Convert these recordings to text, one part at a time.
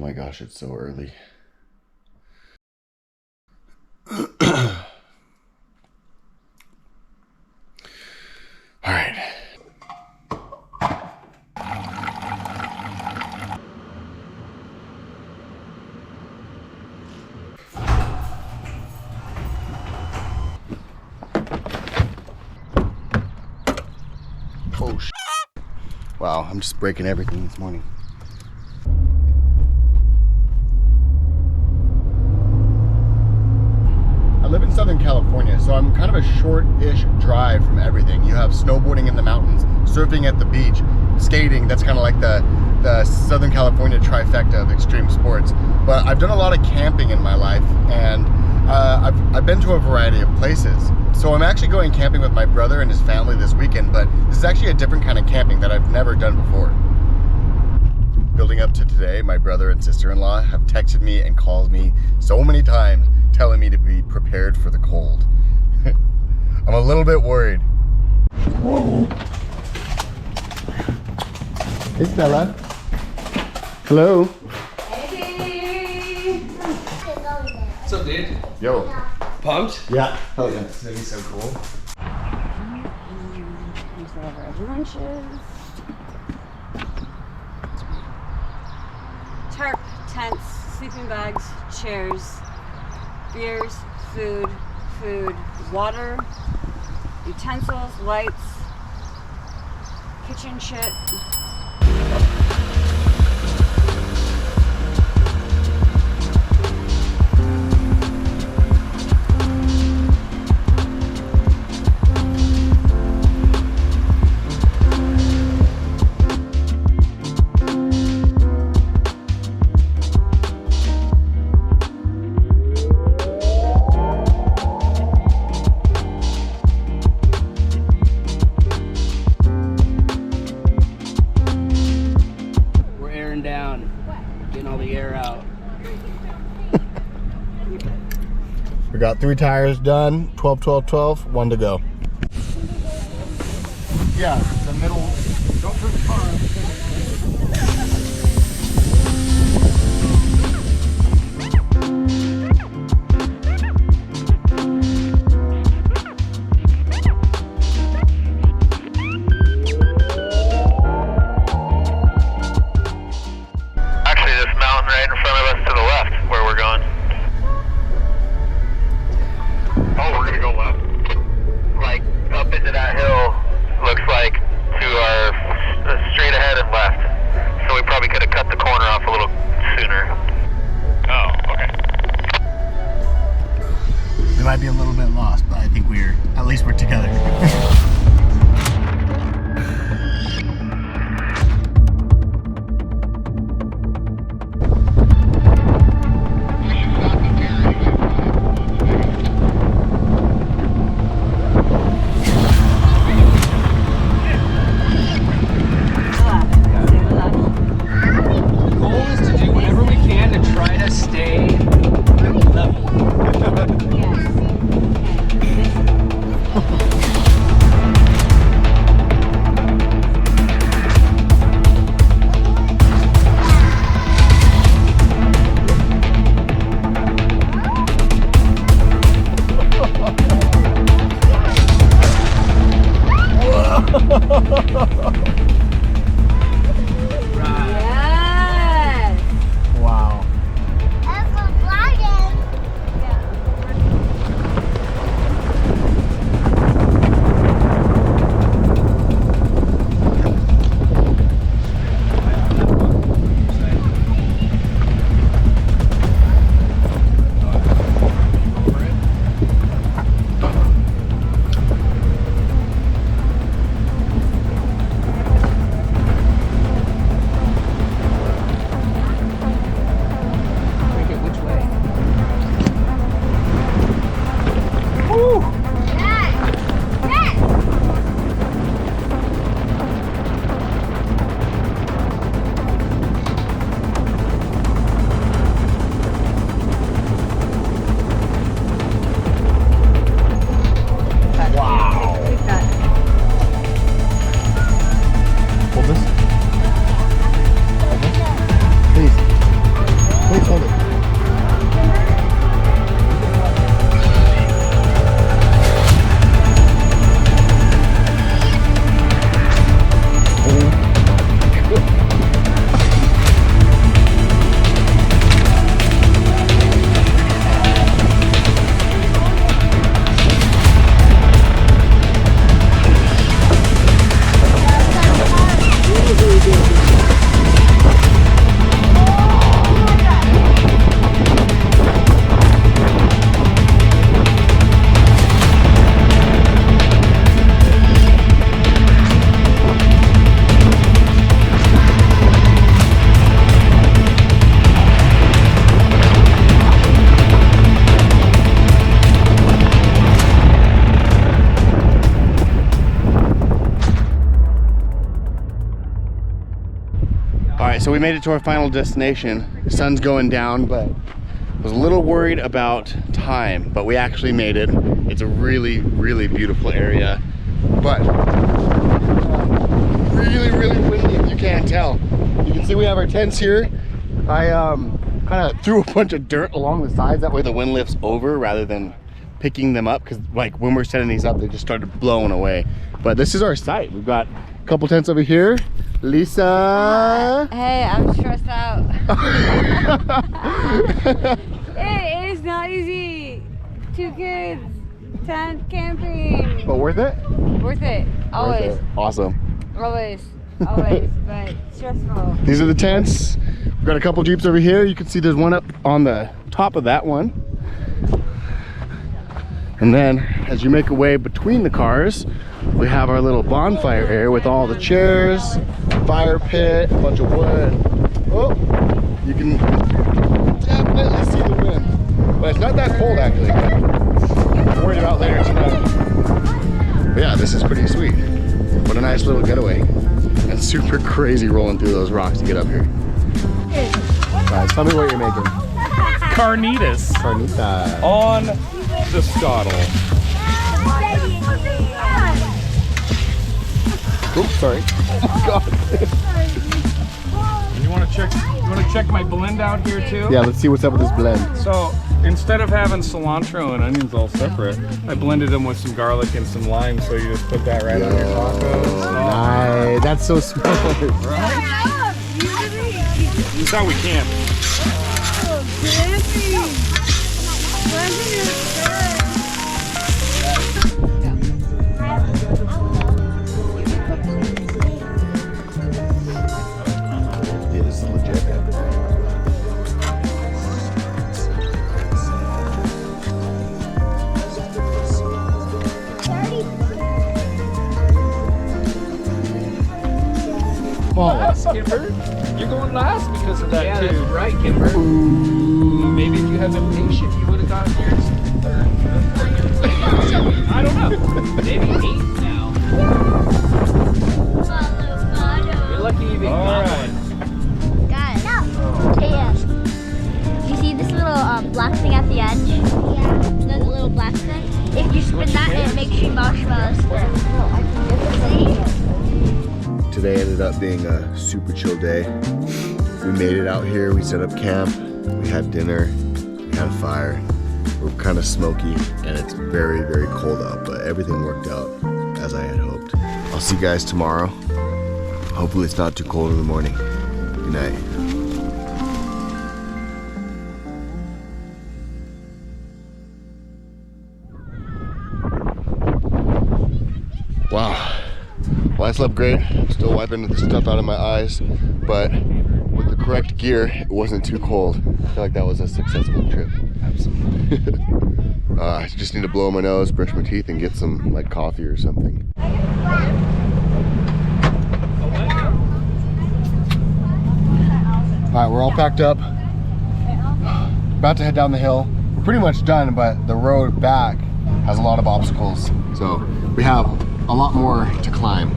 my gosh, it's so early. All right. Oh, sh**. Wow, I'm just breaking everything this morning. I live in Southern California, so I'm kind of a short-ish drive from everything. You have snowboarding in the mountains, surfing at the beach, skating. That's kind of like the Southern California trifecta of extreme sports. But I've done a lot of camping in my life, and I've been to a variety of places. So I'm actually going camping with my brother and his family this weekend, but this is actually a different kind of camping that I've never done before. Building up to today, my brother and sister-in-law have texted me and called me so many times telling me to be prepared for the cold. I'm a little bit worried. Hey Stella. Hello. Hey. What's up, dude? Yo. Pumped? Yeah. Hell yeah. It's gonna be so cool. Here's all of our lunches. Tarp, tents, sleeping bags, chairs, beers, food, water, utensils, lights, kitchen shit. We got 3 tires done, 12, 12, 12, 1 to go. Yeah, the middle, don't turn the car on. Actually, this mountain right in front of us to the left, where we're going. Oh, we're gonna go left? Like, up into that hill, looks like to our straight ahead and left. so we made it to our final destination. The sun's going down, but I was a little worried about time, but we actually made it. It's a really, really beautiful area, but really, really windy, if you can't tell. You can see we have our tents here. I kind of threw a bunch of dirt along the sides, that way the wind lifts over rather than picking them up, because like when we're setting these up, they just started blowing away. But this is our site. We've got a couple tents over here. Lisa. Hey, I'm stressed out. It is not easy. 2 kids, tent camping. But worth it? Worth it. Always. Worth it. Awesome. Always. Always. But stressful. These are the tents. We've got a couple Jeeps over here. You can see there's one up on the top of that one. And then as you make your way between the cars, we have our little bonfire area with all the chairs, fire pit, a bunch of wood. Oh, you can definitely see the wind. But it's not that cold actually. I'm worried about later tonight. But yeah, this is pretty sweet. What a nice little getaway. And super crazy rolling through those rocks to get up here. Guys, tell me what you're making. Carnitas. Carnita. On the Scottle. Oops, sorry. Oh my god. You want to check my blend out here too? Yeah, let's see what's up with this blend. So instead of having cilantro and onions all separate, I blended them with some garlic and some lime. So you just put that right on your tacos. Nice. That's so smart. Right? That's how we camp. It is legit. Kimber, you're going last because of that Yeah, too. that's right, Kimber. Maybe if you had been patient, you would have gotten yours third. I don't know. Maybe 8 now. You're lucky you even got one. Guys, do you see this little black thing at the edge? Yeah. There's a little black thing. If you spin that, it makes you marshmallows. Today ended up being a super chill day. We made it out here, we set up camp, we had dinner, we had a fire. We're kind of smoky and it's very, very cold out, but everything worked out as I had hoped. I'll see you guys tomorrow. Hopefully it's not too cold in the morning. Good night. Wow. Well, I slept great. Still wiping the stuff out of my eyes, but with the correct gear, it wasn't too cold. I feel like that was a successful trip. Absolutely. I just need to blow my nose, brush my teeth, and get some like coffee or something. All right, we're all packed up. About to head down the hill. We're pretty much done, but the road back has a lot of obstacles. So we have a lot more to climb.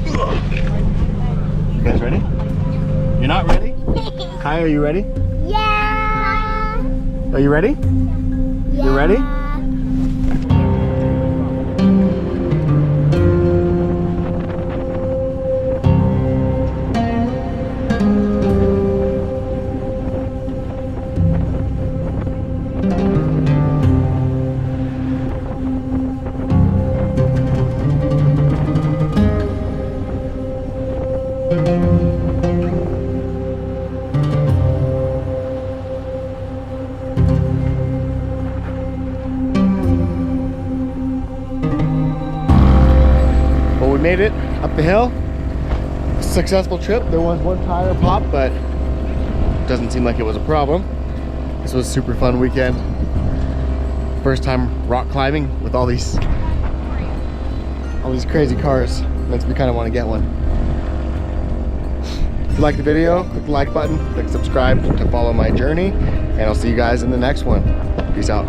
You guys ready? You're not ready? Kai, are you ready? Yeah. Are you ready? You ready? We made it up the hill. Successful trip. There was one tire pop, but it doesn't seem like it was a problem. This was a super fun weekend. First time rock climbing with all these crazy cars. Makes me kind of want to get one. If you like the video, click the like button, click subscribe to follow my journey, and I'll see you guys in the next one. Peace out.